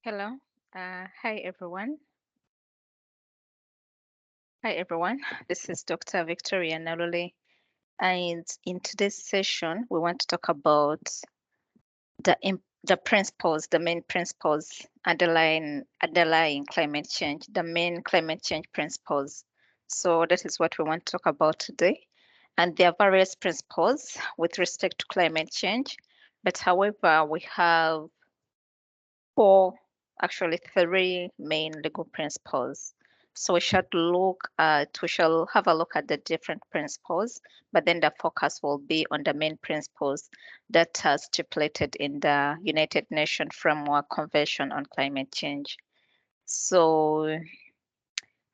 Hello. Hi everyone. Hi everyone. This is Dr. Victoria Nalule, and in today's session, we want to talk about the principles, the main principles underlying climate change, the main climate change principles. So that is what we want to talk about today. And there are various principles with respect to climate change, but however, we have four, actually three main legal principles. So we shall have a look at the different principles, but then the focus will be on the main principles that are stipulated in the United Nations Framework Convention on Climate Change. So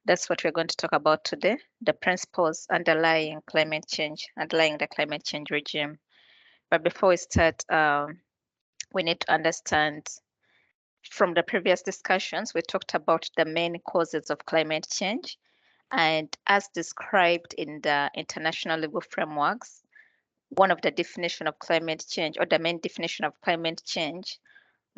that's what we're going to talk about today, the principles underlying climate change, underlying the climate change regime. But before we start, we need to understand from the previous discussions, we talked about the main causes of climate change. And as described in the international legal frameworks, one of the definition of climate change, or the main definition of climate change,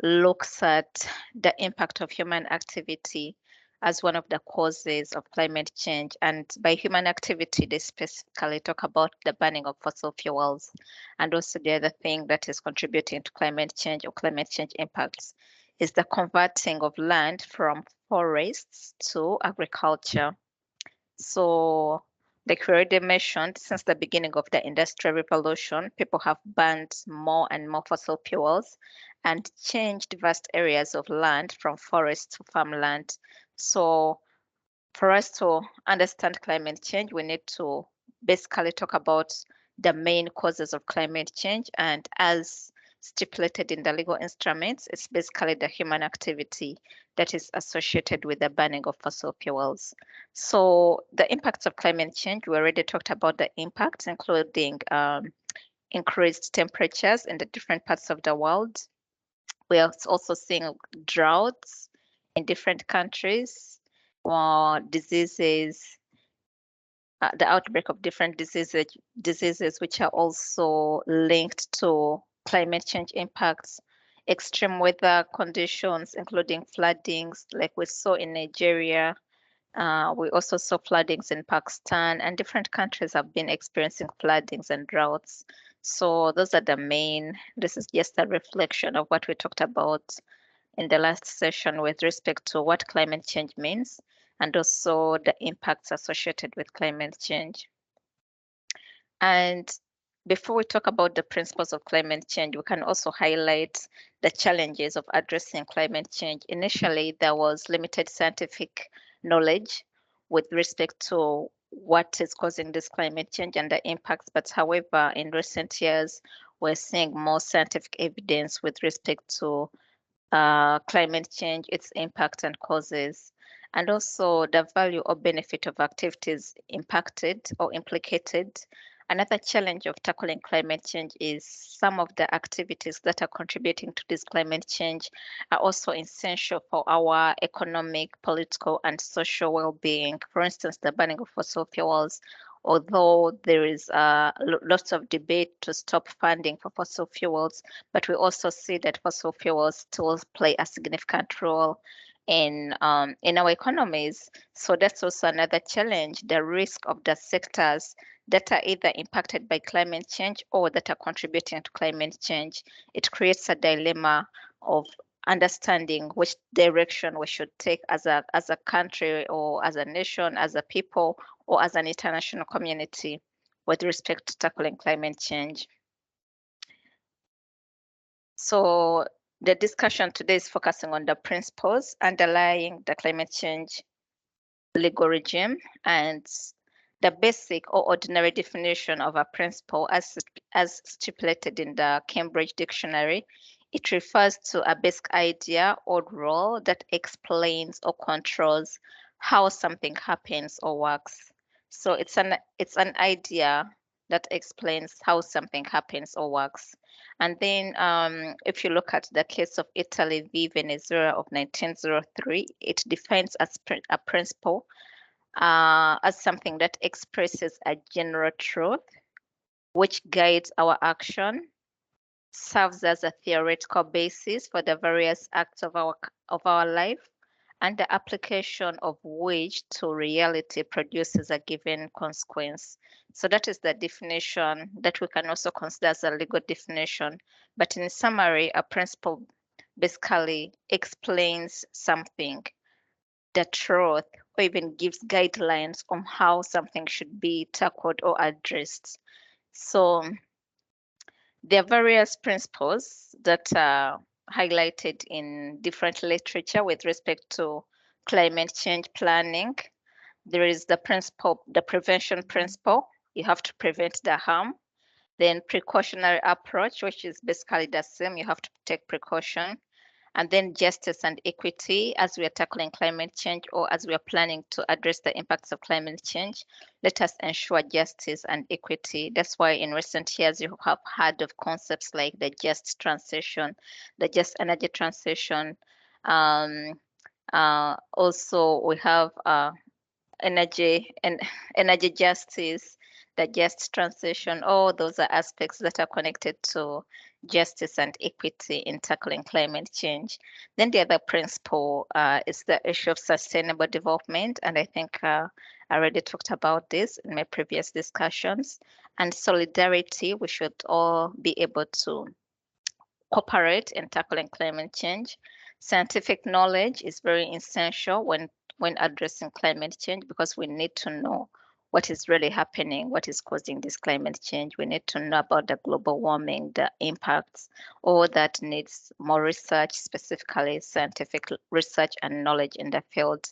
looks at the impact of human activity as one of the causes of climate change. And by human activity, they specifically talk about the burning of fossil fuels and also the other thing that is contributing to climate change or climate change impacts is the converting of land from forests to agriculture. So, like we already mentioned, since the beginning of the Industrial Revolution, people have burned more and more fossil fuels and changed vast areas of land from forest to farmland. So, for us to understand climate change, we need to basically talk about the main causes of climate change. And as stipulated in the legal instruments, it's basically the human activity that is associated with the burning of fossil fuels. So the impacts of climate change, we already talked about the impacts, including increased temperatures in the different parts of the world. We are also seeing droughts in different countries, diseases, the outbreak of different diseases which are also linked to climate change impacts, extreme weather conditions, including floodings, like we saw in Nigeria. We also saw floodings in Pakistan, and different countries have been experiencing floodings and droughts. So those are the main, this is just a reflection of what we talked about in the last session with respect to what climate change means and also the impacts associated with climate change. And before we talk about the principles of climate change, we can also highlight the challenges of addressing climate change. Initially, there was limited scientific knowledge with respect to what is causing this climate change and the impacts. But however, in recent years, we're seeing more scientific evidence with respect to climate change, its impact and causes, and also the value or benefit of activities impacted or implicated. Another challenge of tackling climate change is some of the activities that are contributing to this climate change are also essential for our economic, political, and social well-being. For instance, the burning of fossil fuels, although there is lots of debate to stop funding for fossil fuels, but we also see that fossil fuels still play a significant role in our economies. So that's also another challenge, the risk of the sectors that are either impacted by climate change or that are contributing to climate change. It creates a dilemma of understanding which direction we should take as a country or as a nation, as a people, or as an international community with respect to tackling climate change. So the discussion today is focusing on the principles underlying the climate change legal regime and the basic or ordinary definition of a principle as stipulated in the Cambridge Dictionary. It refers to a basic idea or rule that explains or controls how something happens or works. So it's an idea that explains how something happens or works. And then if you look at the case of Italy v. Venezuela of 1903, it defines a principle as something that expresses a general truth which guides our action serves as a theoretical basis for the various acts of our life, and the application of which to reality produces a given consequence. So that is the definition that we can also consider as a legal definition. But in summary, a principle basically explains something, the truth, or even gives guidelines on how something should be tackled or addressed. So there are various principles that are highlighted in different literature with respect to climate change planning. There is the principle, the prevention principle. You have to prevent the harm. Then precautionary approach, which is basically the same. You have to take precaution. And then justice and equity, as we are tackling climate change or as we are planning to address the impacts of climate change, let us ensure justice and equity. That's why in recent years you have heard of concepts like the just transition, the just energy transition. Also, we have energy and energy justice, the just transition. All those are aspects that are connected to justice and equity in tackling climate change. Then the other principle is the issue of sustainable development, and I think I already talked about this in my previous discussions. And solidarity, we should all be able to cooperate in tackling climate change. Scientific knowledge is very essential when addressing climate change, because we need to know what is really happening, what is causing this climate change. We need to know about the global warming, the impacts. All that needs more research, specifically scientific research and knowledge in the field.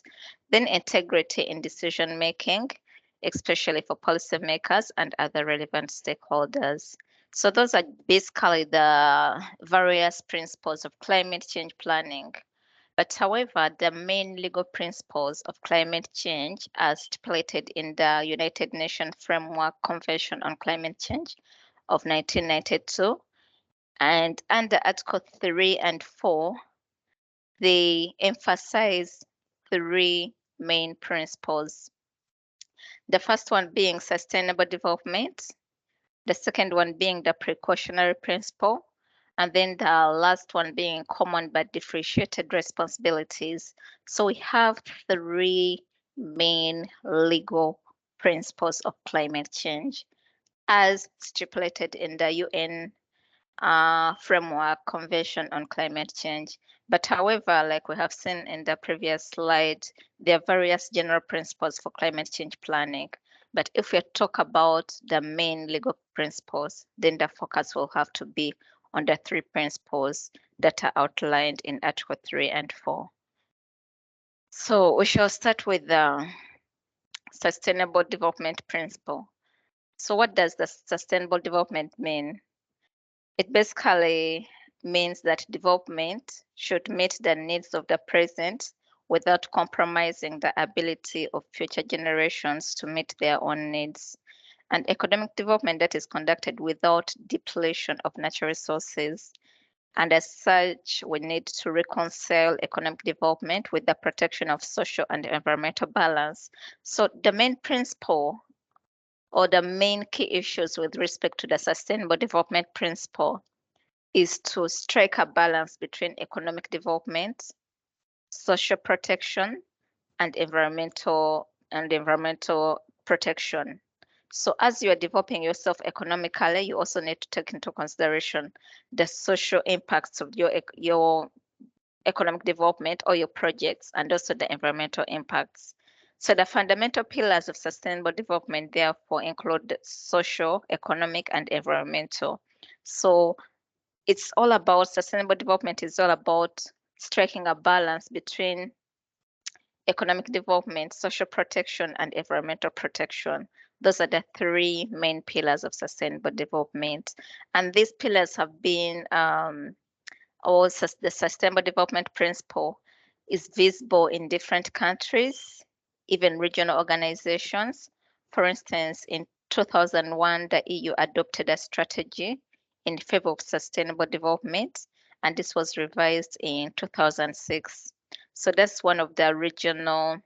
Then integrity in decision making, especially for policymakers and other relevant stakeholders. So those are basically the various principles of climate change planning. But however, the main legal principles of climate change as stipulated in the United Nations Framework Convention on Climate Change of 1992, and under Article 3 and 4, they emphasize three main principles. The first one being sustainable development, the second one being the precautionary principle, and then the last one being common but differentiated responsibilities. So we have three main legal principles of climate change as stipulated in the UN framework convention on climate change. But however, like we have seen in the previous slide, there are various general principles for climate change planning. But if we talk about the main legal principles, then the focus will have to be on the three principles that are outlined in Article 3 and 4. So we shall start with the Sustainable Development Principle. So what does the Sustainable Development mean? It basically means that development should meet the needs of the present without compromising the ability of future generations to meet their own needs. And economic development that is conducted without depletion of natural resources. And as such, we need to reconcile economic development with the protection of social and environmental balance. So the main principle or the main key issues with respect to the Sustainable Development Principle is to strike a balance between economic development, social protection, and environmental protection. So as you are developing yourself economically, you also need to take into consideration the social impacts of your economic development or your projects, and also the environmental impacts. So the fundamental pillars of sustainable development therefore include social, economic, and environmental. So it's all about sustainable development is all about striking a balance between economic development, social protection, and environmental protection. Those are the three main pillars of sustainable development. And these pillars have been, the Sustainable Development Principle is visible in different countries, even regional organizations. For instance, in 2001, the EU adopted a strategy in favor of sustainable development, and this was revised in 2006. So that's one of the regional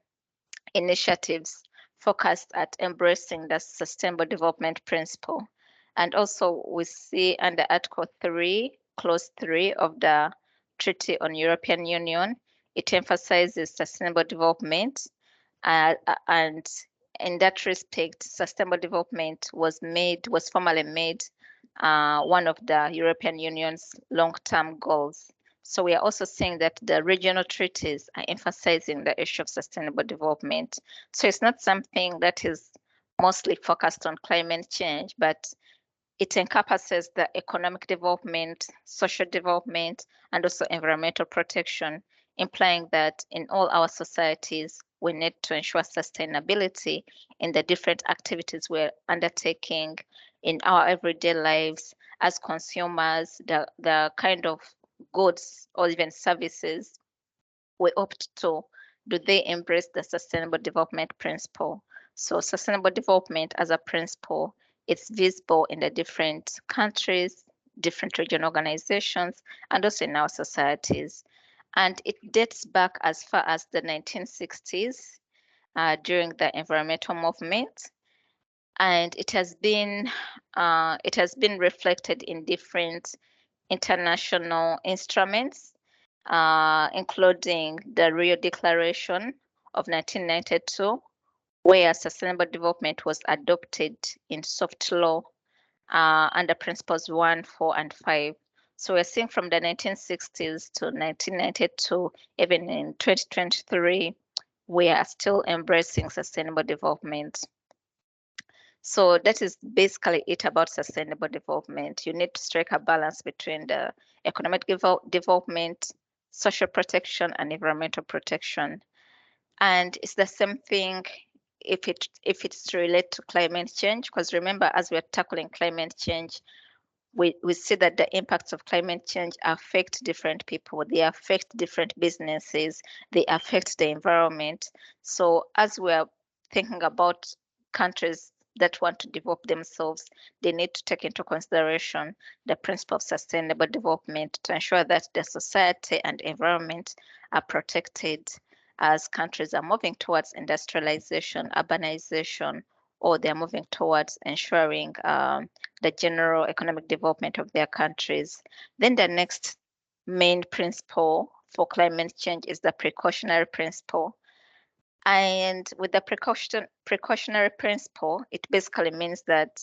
initiatives focused at embracing the Sustainable Development Principle. And also we see under Article 3, Clause 3 of the Treaty on European Union, it emphasizes sustainable development. And in that respect, sustainable development was formally made one of the European Union's long-term goals. So we are also seeing that the regional treaties are emphasizing the issue of sustainable development. So it's not something that is mostly focused on climate change, but it encompasses the economic development, social development, and also environmental protection, implying that in all our societies, we need to ensure sustainability in the different activities we're undertaking in our everyday lives as consumers, the kind of goods or even services we opt to, do they embrace the sustainable development principle? So sustainable development as a principle, it's visible in the different countries, different regional organizations, and also in our societies. And it dates back as far as the 1960s during the environmental movement. And it has been reflected in different international instruments, including the Rio Declaration of 1992, where sustainable development was adopted in soft law under principles 1, 4, and 5. So we're seeing from the 1960s to 1992, even in 2023, we are still embracing sustainable development. So that is basically it about sustainable development. You need to strike a balance between the economic development, social protection, and environmental protection. And it's the same thing if it's related to climate change, because remember, as we're tackling climate change, we see that the impacts of climate change affect different people, they affect different businesses, they affect the environment. So as we're thinking about countries that want to develop themselves, they need to take into consideration the principle of sustainable development to ensure that the society and environment are protected as countries are moving towards industrialization, urbanization, or they're moving towards ensuring the general economic development of their countries. Then the next main principle for climate change is the precautionary principle. And with the precautionary principle, it basically means that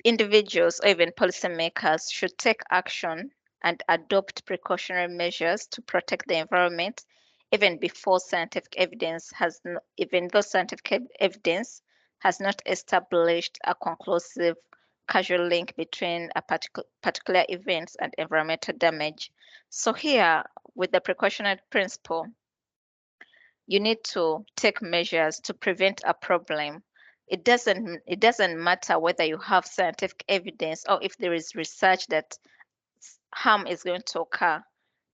individuals or even policymakers should take action and adopt precautionary measures to protect the environment, even before scientific evidence even though scientific evidence has not established a conclusive causal link between a particular events and environmental damage. So here, with the precautionary principle, you need to take measures to prevent a problem. It doesn't matter whether you have scientific evidence or if there is research that harm is going to occur.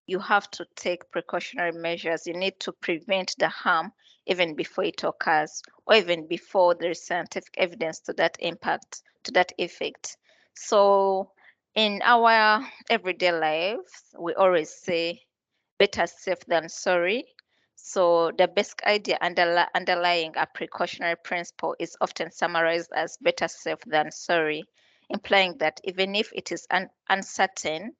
You have to take precautionary measures. You need to prevent the harm even before it occurs, or even before there is scientific evidence to that impact, to that effect. So in our everyday lives, we always say better safe than sorry. So the basic idea underlying a precautionary principle is often summarized as better safe than sorry, implying that even if it is uncertain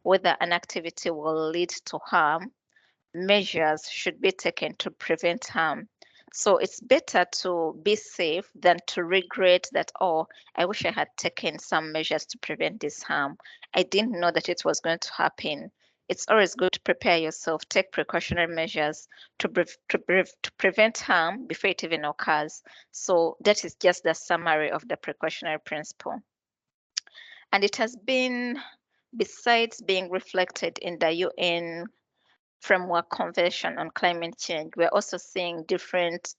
whether an activity will lead to harm, measures should be taken to prevent harm. So it's better to be safe than to regret that, oh, I wish I had taken some measures to prevent this harm. I didn't know that it was going to happen. It's always good to prepare yourself, take precautionary measures to prevent harm before it even occurs. So that is just the summary of the precautionary principle. And it has been, besides being reflected in the UN Framework Convention on Climate Change, we're also seeing different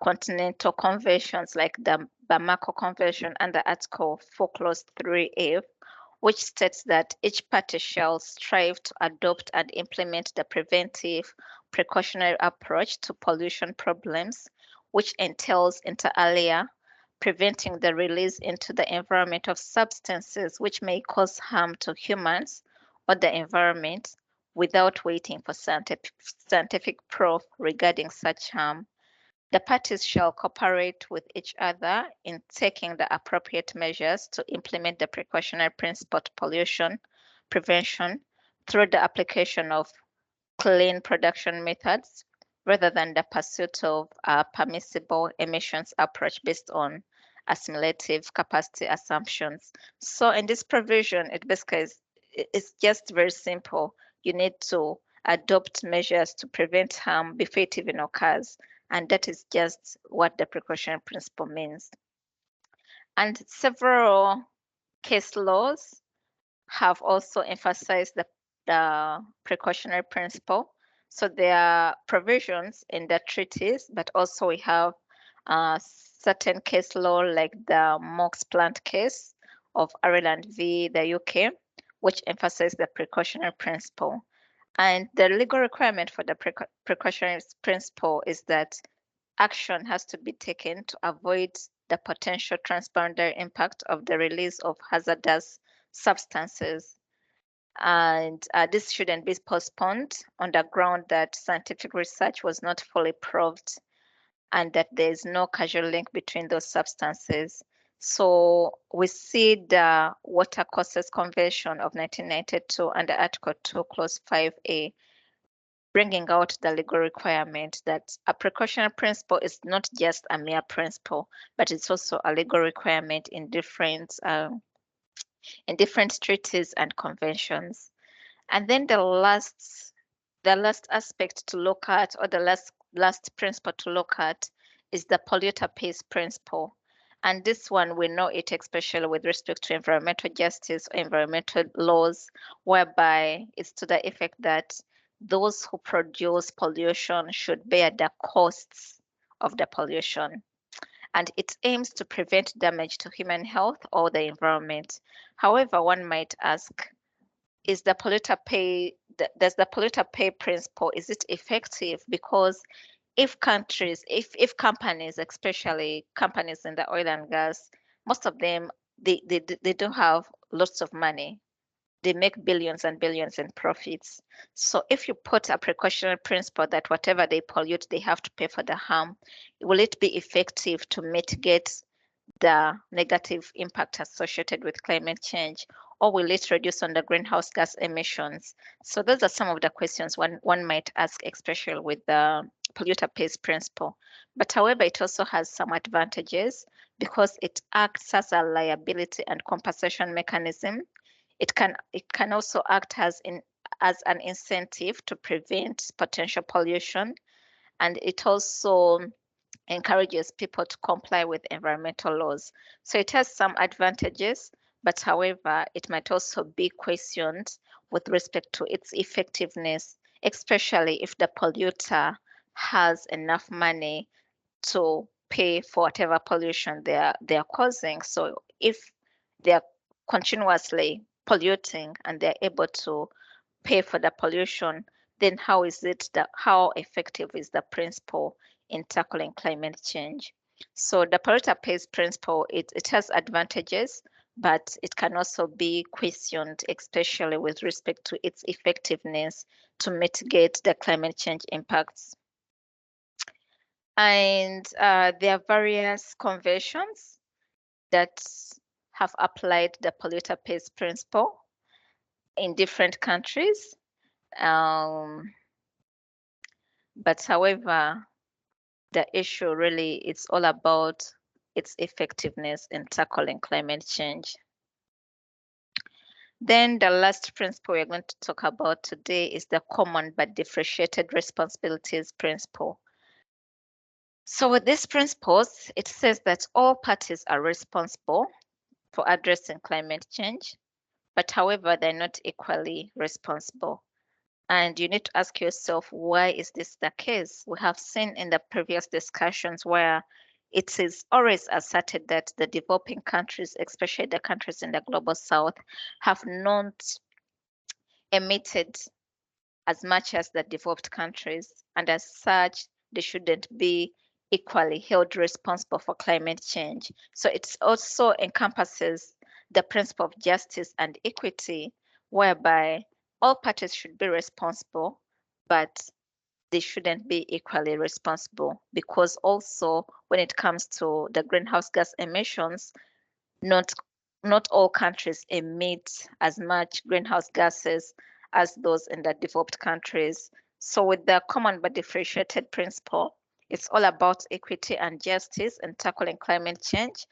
continental conventions like the Bamako Convention under Article 4, Clause 3A, which states that each party shall strive to adopt and implement the preventive precautionary approach to pollution problems, which entails inter alia preventing the release into the environment of substances which may cause harm to humans or the environment without waiting for scientific proof regarding such harm. The parties shall cooperate with each other in taking the appropriate measures to implement the precautionary principle to pollution prevention through the application of clean production methods rather than the pursuit of a permissible emissions approach based on assimilative capacity assumptions. So in this provision, it basically it's just very simple. You need to adopt measures to prevent harm before it even occurs. And that is just what the precautionary principle means. And several case laws have also emphasized the precautionary principle. So there are provisions in the treaties, but also we have certain case law like the Mox Plant case of Ireland v. the UK, which emphasizes the precautionary principle. And the legal requirement for the precautionary principle is that action has to be taken to avoid the potential transboundary impact of the release of hazardous substances. And this shouldn't be postponed on the ground that scientific research was not fully proved and that there is no causal link between those substances. So we see the Water Courses Convention of 1992 under Article 2, Clause 5A, bringing out the legal requirement that a precautionary principle is not just a mere principle, but it's also a legal requirement in different treaties and conventions. And then the last aspect to look at, or the last principle to look at, is the polluter pays principle. And this one, we know it especially with respect to environmental justice or environmental laws, whereby it's to the effect that those who produce pollution should bear the costs of the pollution. And it aims to prevent damage to human health or the environment. However, one might ask, does the polluter pay principle, is it effective? Because if countries, if companies, especially companies in the oil and gas, most of them, they do have lots of money. They make billions and billions in profits. So if you put a precautionary principle that whatever they pollute, they have to pay for the harm, will it be effective to mitigate the negative impact associated with climate change, or will it reduce on the greenhouse gas emissions? So those are some of the questions one might ask, especially with the polluter pays principle. But however, it also has some advantages because it acts as a liability and compensation mechanism. It can also act as an incentive to prevent potential pollution, and it also encourages people to comply with environmental laws. So it has some advantages, but however, it might also be questioned with respect to its effectiveness, especially if the polluter has enough money to pay for whatever pollution they are causing. So if they are continuously polluting and they're able to pay for the pollution, then how effective is the principle in tackling climate change? So the polluter pays principle, it has advantages, but it can also be questioned, especially with respect to its effectiveness to mitigate the climate change impacts. And there are various conventions that have applied the polluter pays principle in different countries. But however, the issue really is all about its effectiveness in tackling climate change. Then the last principle we're going to talk about today is the common but differentiated responsibilities principle. So with these principles, it says that all parties are responsible for addressing climate change, but however, they're not equally responsible. And you need to ask yourself, why is this the case? We have seen in the previous discussions where it is always asserted that the developing countries, especially the countries in the global south, have not emitted as much as the developed countries. And as such, they shouldn't be equally held responsible for climate change. So it also encompasses the principle of justice and equity, whereby all parties should be responsible, but they shouldn't be equally responsible, because also when it comes to the greenhouse gas emissions, not not all countries emit as much greenhouse gases as those in the developed countries. So with the common but differentiated principle, it's all about equity and justice in tackling climate change,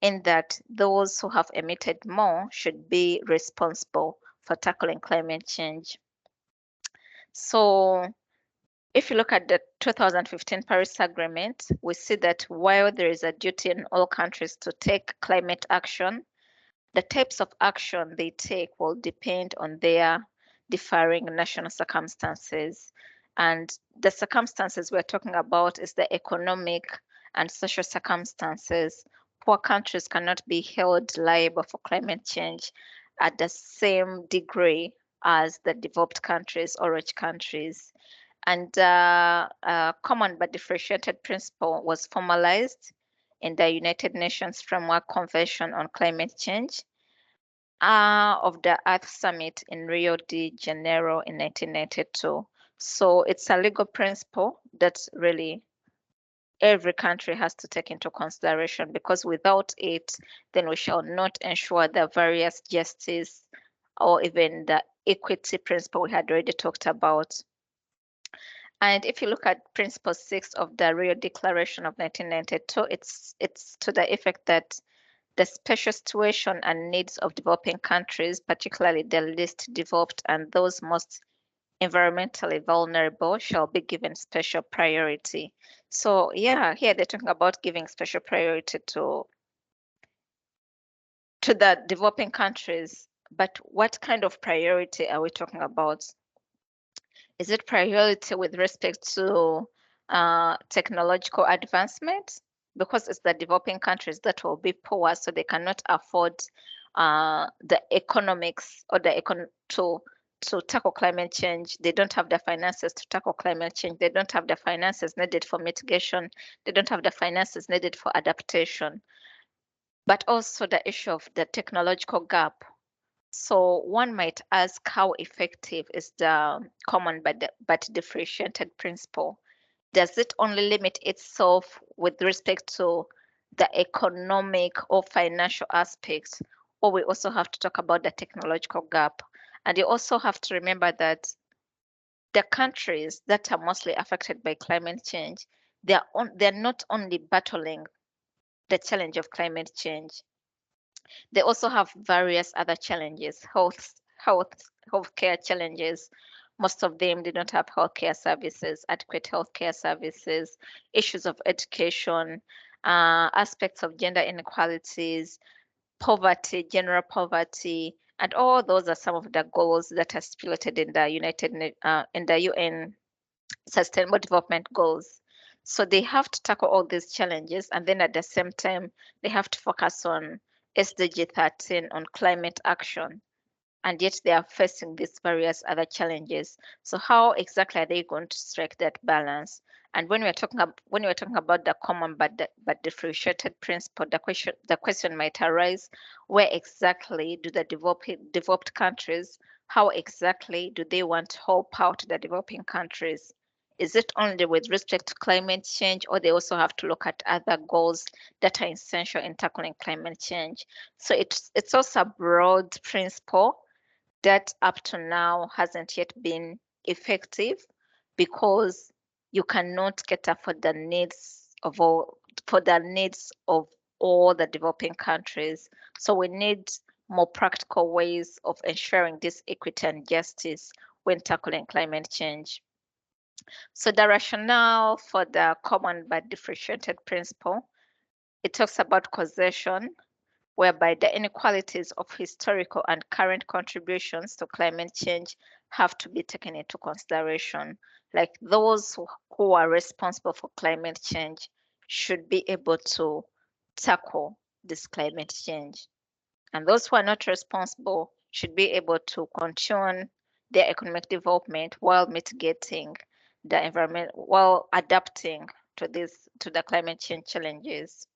in that those who have emitted more should be responsible for tackling climate change. So if you look at the 2015 Paris Agreement, we see that while there is a duty in all countries to take climate action, the types of action they take will depend on their differing national circumstances. And the circumstances we're talking about is the economic and social circumstances. Poor countries cannot be held liable for climate change at the same degree as the developed countries or rich countries. And a common but differentiated principle was formalized in the United Nations Framework Convention on Climate Change of the Earth Summit in Rio de Janeiro in 1992. So it's a legal principle that really every country has to take into consideration, because without it, then we shall not ensure the various justice or even the equity principle we had already talked about. And if you look at Principle 6 of the Rio Declaration of 1992, it's to the effect that the special situation and needs of developing countries, particularly the least developed and those most environmentally vulnerable, shall be given special priority. So yeah, here they're talking about giving special priority to the developing countries. But what kind of priority are we talking about? Is it priority with respect to technological advancement? Because it's the developing countries that will be poor, so they cannot afford the economics or to tackle climate change. They don't have the finances to tackle climate change. They don't have the finances needed for mitigation. They don't have the finances needed for adaptation. But also the issue of the technological gap. So one might ask, how effective is the common but differentiated principle? Does it only limit itself with respect to the economic or financial aspects, or we also have to talk about the technological gap? And you also have to remember that the countries that are mostly affected by climate change, they're not only battling the challenge of climate change, they also have various other challenges, healthcare challenges. Most of them did not have healthcare services, adequate healthcare services, issues of education, aspects of gender inequalities, poverty, general poverty, and all those are some of the goals that are stipulated in the in the UN Sustainable Development Goals. So they have to tackle all these challenges, and then at the same time, they have to focus on SDG 13 on climate action, and yet they are facing these various other challenges. So how exactly are they going to strike that balance? And when we're talking about the common but differentiated principle, the question might arise: where exactly do the developed countries, how exactly do they want to help out the developing countries? Is it only with respect to climate change, or they also have to look at other goals that are essential in tackling climate change? So it's also a broad principle that up to now hasn't yet been effective, because you cannot cater for the needs of all the developing countries. So we need more practical ways of ensuring this equity and justice when tackling climate change. So the rationale for the common but differentiated principle, it talks about causation, whereby the inequalities of historical and current contributions to climate change have to be taken into consideration. Like those who are responsible for climate change should be able to tackle this climate change. And those who are not responsible should be able to continue their economic development while mitigating the environment, while adapting to the climate change challenges.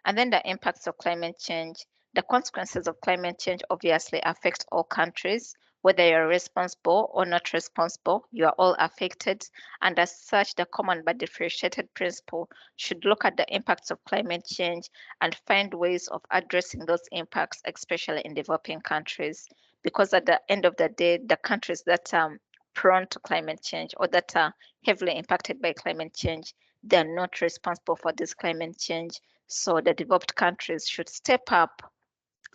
And then the impacts of climate change. The consequences of climate change obviously affect all countries, Whether you're responsible or not responsible, you are all affected. And as such, the common but differentiated principle should look at the impacts of climate change and find ways of addressing those impacts, especially in developing countries. Because at the end of the day, the countries that are prone to climate change or that are heavily impacted by climate change, they're not responsible for this climate change. So the developed countries should step up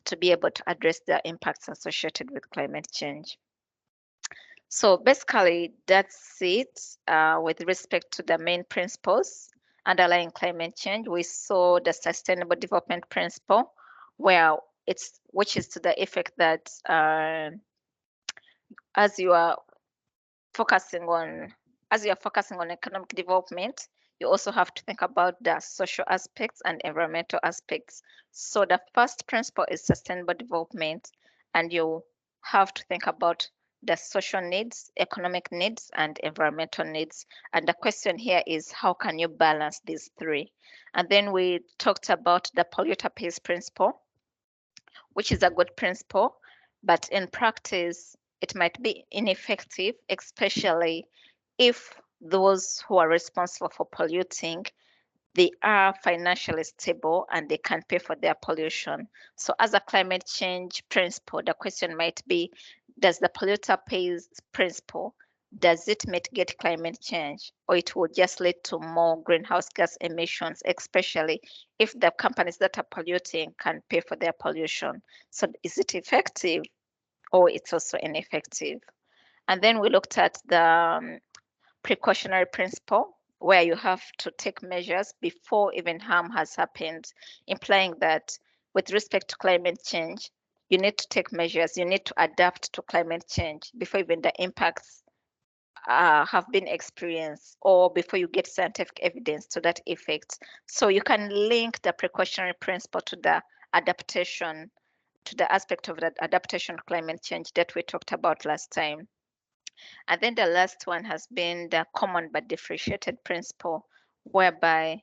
to be able to address the impacts associated with climate change. So basically, that's it with respect to the main principles underlying climate change. We saw the Sustainable Development Principle, which is to the effect that as you are focusing on economic development, you also have to think about the social aspects and environmental aspects. So the first principle is sustainable development, and you have to think about the social needs, economic needs, and environmental needs. And the question here is, how can you balance these three? And then we talked about the polluter pays principle, which is a good principle, but in practice, it might be ineffective, especially if those who are responsible for polluting, they are financially stable and they can pay for their pollution. So as a climate change principle, the question might be, does the polluter pays principle, does it mitigate climate change, or it will just lead to more greenhouse gas emissions, especially if the companies that are polluting can pay for their pollution? So is it effective, or it's also ineffective? And then we looked at the precautionary principle, where you have to take measures before even harm has happened, implying that with respect to climate change, you need to take measures, you need to adapt to climate change before even the impacts have been experienced, or before you get scientific evidence to that effect. So you can link the precautionary principle to the adaptation, to the aspect of that adaptation to climate change that we talked about last time. And then the last one has been the common but differentiated principle, whereby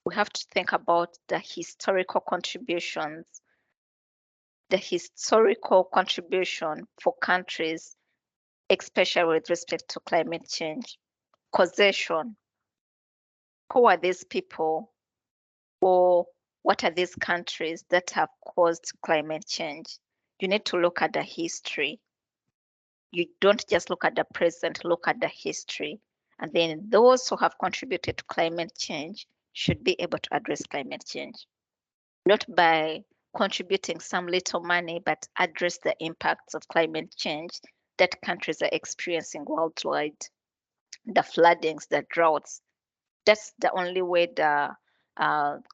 we have to think about the historical contribution for countries, especially with respect to climate change. Causation. Who are these people, or what are these countries that have caused climate change? You need to look at the history. You don't just look at the present, look at the history. And then those who have contributed to climate change should be able to address climate change. Not by contributing some little money, but address the impacts of climate change that countries are experiencing worldwide. The floodings, the droughts. That's the only way the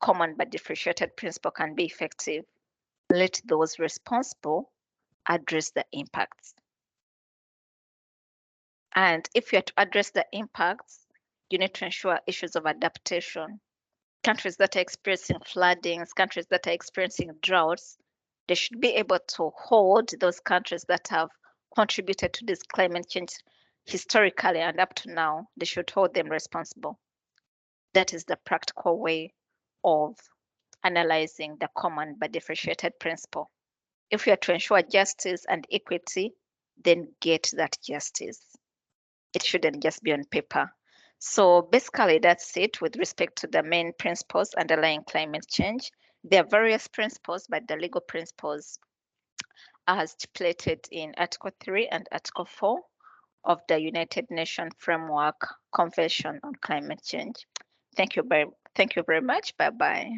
common but differentiated principle can be effective. Let those responsible address the impacts. And if you are to address the impacts, you need to ensure issues of adaptation. Countries that are experiencing floodings, countries that are experiencing droughts, they should be able to hold those countries that have contributed to this climate change historically and up to now, they should hold them responsible. That is the practical way of analyzing the common but differentiated principle. If you are to ensure justice and equity, then get that justice. It shouldn't just be on paper. So basically, that's it with respect to the main principles underlying climate change. There are various principles, but the legal principles are stipulated in Article 3 and Article 4 of the United Nations Framework Convention on Climate Change. Thank you very much. Bye-bye.